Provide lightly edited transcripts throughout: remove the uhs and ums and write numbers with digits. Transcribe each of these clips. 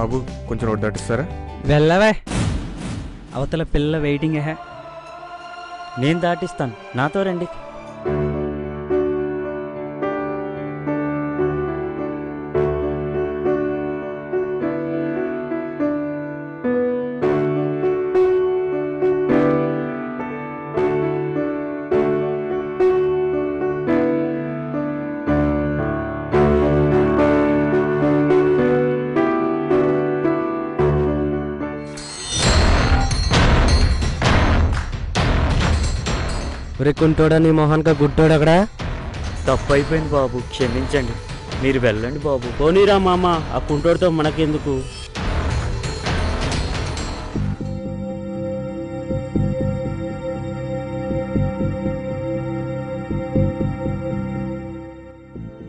బాబు కొంచెం రోడ్ దాటిస్తారా? వెళ్ళవే, అవతల పిల్ల వెయిటింగ్. నేను దాటిస్తాను, నాతో రండి. కుంటోడా నీ మొహాన్గా గుట్టోడు అక్కడ. తప్పు అయిపోయింది బాబు, క్షమించండి. మీరు వెళ్ళండి బాబు. పోనీరా మామ, ఆ కుంటోడితో మనకెందుకు.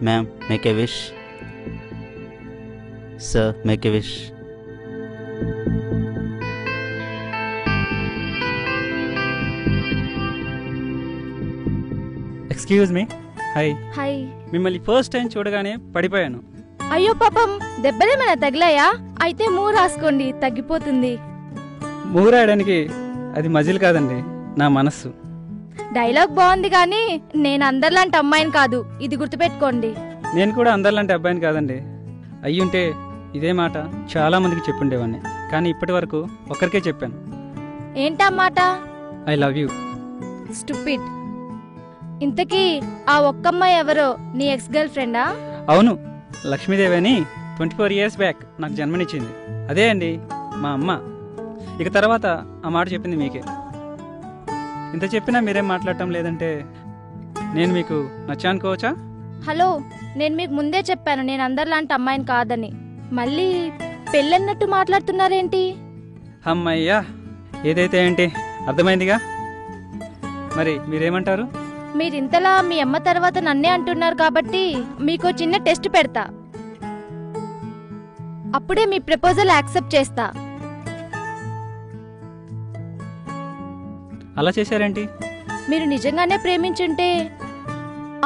Ma'am, make a wish. Sir, make a wish. Excuse me. Hi. Hi. మిమ్మల్ని ఫస్ట్ టైం చూడగానే పడిపోయాను. అయ్యో పాపం, దెబ్బలేమైనా తగిలాయా? అయితే మూ రాసుకోండి, తగ్గిపోతుంది. మూరాయడానికి అది మజిల్ కాదండి, నా మనస్సు. డైలాగ్ బాగుంది కానీ నేను అందరిలాంటి అమ్మాయిని కాదు, ఇది గుర్తుపెట్టుకోండి. నేను కూడా అందరిలాంటి అబ్బాయిని కాదండి. అయ్యుంటే ఇదే మాట చాలా మందికి చెప్పుండేవాడిని, కానీ ఇప్పటి వరకు ఒక్కరికే చెప్పాను. ఏంటా మాట? I love you. స్టూపిడ్. ఇంతకీ ఆ ఒక్కమ్మాయి ఎవరో? నీ ఎక్స్ గర్ల్ ఫ్రెండా? అవును, లక్ష్మీదేవి అని 24 years బ్యాక్ నాకు జన్మనిచ్చింది. అదే అండి మా అమ్మ. ఇక తర్వాత ఆ మాట చెప్పింది మీకే. ఇంత చెప్పినా మీరేం మాట్లాడటం లేదంటే నేను మీకు నచ్చానుకోవచ్చా? హలో, నేను మీకు ముందే చెప్పాను నేను అందరిలాంటి అమ్మాయిని కాదని. మళ్ళీ పెళ్ళన్నట్టు మాట్లాడుతున్నారేంటి? అమ్మయ్యా, ఏదైతే ఏంటి, అర్థమైందిగా. మరి మీరేమంటారు? మీరింతలా మీ అమ్మ తర్వాత నన్నే అంటున్నారు కాబట్టి మీకు చిన్న టెస్ట్ పెడతా. అప్పుడే మీ ప్రపోజల్ యాక్సెప్ట్ చేస్తా. అలా చేశారేంటి? మీరు నిజంగానే ప్రేమించుంటే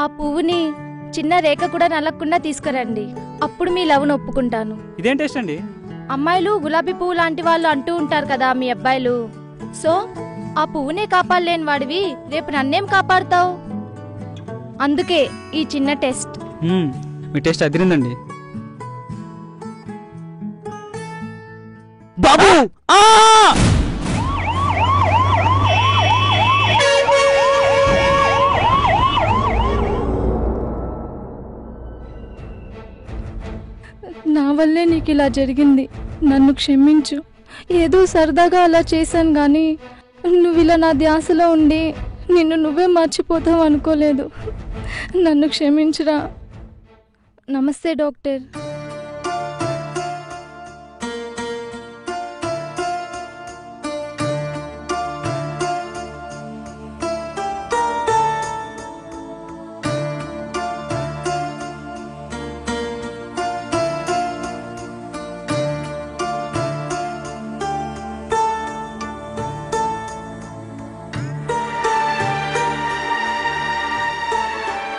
ఆ పువ్వుని చిన్న రేఖ కూడా నలగకుండా తీసుకురండి. అప్పుడు మీ లవ్ను ఒప్పుకుంటాను. ఇదేం టెస్ట్ అండి? అమ్మాయిలు గులాబీ పువ్వు లాంటి వాళ్ళు అంటూ ఉంటారు కదా మీ అబ్బాయిలు. సో ఆ పువ్వునే కాపాడలేని వాడివి రేపు నన్నేం కాపాడుతావు? అందుకే ఈ చిన్న టెస్ట్. మీ టెస్ట్ అదిరిందండి బాబు. నా వల్లే నీకు ఇలా జరిగింది, నన్ను క్షమించు. ఏదో సరదాగా అలా చేశాను కానీ నువ్వు ఇలా నా ధ్యాసలో ఉండి నిన్ను నువ్వే మర్చిపోతావు అనుకోలేదు. నన్ను క్షమించురా. నమస్తే డాక్టర్.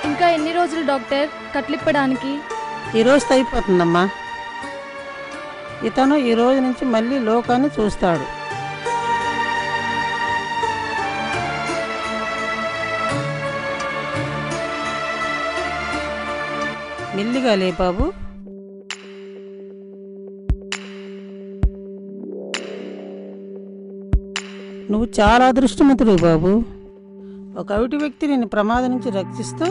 ఇంకా ఎన్ని రోజులు డాక్టర్ కట్లిప్పడానికి? ఈ రోజుతో అయిపోతుందమ్మా. ఇతను ఈ రోజు నుంచి మళ్ళీ లోకాన్ని చూస్తాడు. మెల్లిగా లే బాబు. నువ్వు చాలా అదృష్టవంతుడు బాబు. ఒక అవిటి వ్యక్తి నిన్ను ప్రమాదం నుంచి రక్షిస్తూ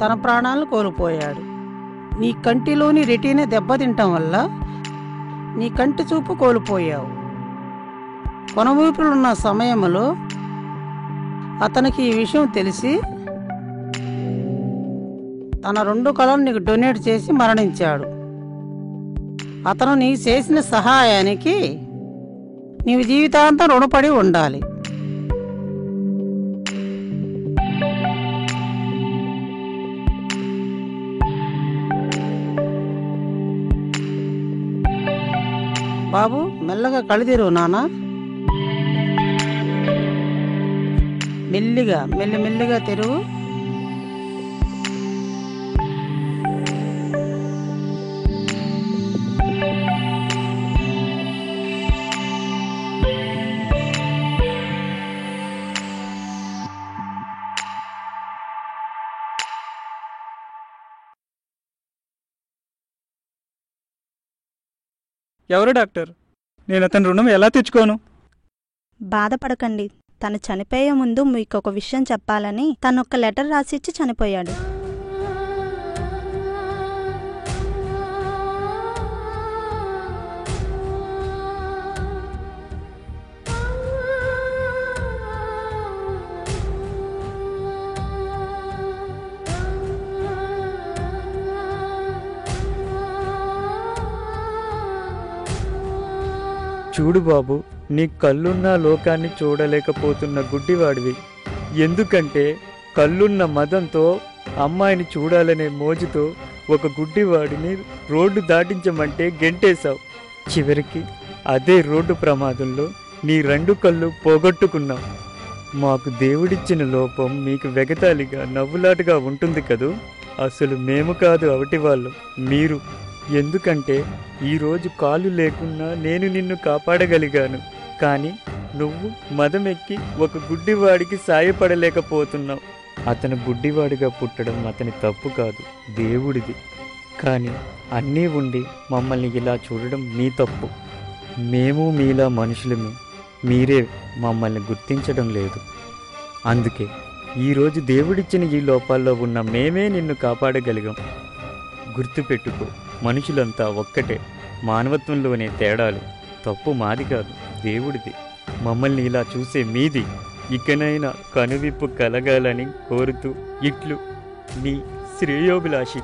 తన ప్రాణాలను కోల్పోయాడు. నీ కంటిలోని రెటీనా దెబ్బతింటం వల్ల నీ కంటి చూపు కోల్పోయావు. కొనవూపులున్న సమయంలో అతనికి ఈ విషయం తెలిసి తన 2 కళ్ళను నీకు డొనేట్ చేసి మరణించాడు. అతను నీకు చేసిన సహాయానికి నీవు జీవితాంతం రుణపడి ఉండాలి. బాబు మెల్లగా కళ్ళు నాన్న. మెల్లిగా మెల్లిమెల్లిగా తెరువు. ఎవరు డాక్టర్? నేను అతని రుణం ఎలా తెచ్చుకోను? బాధపడకండి. తను చనిపోయే ముందు మీకు ఒక విషయం చెప్పాలని తను ఒక లెటర్ రాసిచ్చి చనిపోయాడు. చూడు బాబు, నీ కళ్ళున్న లోకాన్ని చూడలేకపోతున్న గుడ్డివాడివి. ఎందుకంటే కళ్ళున్న మదంతో అమ్మాయిని చూడాలనే మోజుతో ఒక గుడ్డివాడిని రోడ్డు దాటించమంటే గెంటేశావు. చివరికి అదే రోడ్డు ప్రమాదంలో నీ 2 కళ్ళు పోగొట్టుకున్నావు. మాకు దేవుడిచ్చిన లోపం మీకు వెగతాళిగా నవ్వులాటగా ఉంటుంది కదూ. అసలు మేము కాదు అవటివాళ్ళం, మీరు. ఎందుకంటే ఈరోజు కాలు లేకున్నా నేను నిన్ను కాపాడగలిగాను. కానీ నువ్వు మదమెక్కి ఒక గుడ్డివాడికి సాయపడలేకపోతున్నావు. అతను గుడ్డివాడిగా పుట్టడం అతని తప్పు కాదు, దేవుడిది. కానీ అన్నీ ఉండి మమ్మల్ని ఇలా చూడడం మీ తప్పు. మేము మీలా మనుషులమే, మీరే మమ్మల్ని గుర్తించడం లేదు. అందుకే ఈరోజు దేవుడిచ్చిన ఈ లోపాల్లో ఉన్న మేమే నిన్ను కాపాడగలిగాం. గుర్తుపెట్టుకో, మనుషులంతా ఒక్కటే. మానవత్వంలోనే తేడాలు. తప్పు మాది కాదు, దేవుడిది. మమ్మల్ని ఇలా చూసే మీది. ఇకనైనా కనువిప్పు కలగాలని కోరుతూ ఇట్లు నీ శ్రేయోభిలాషి.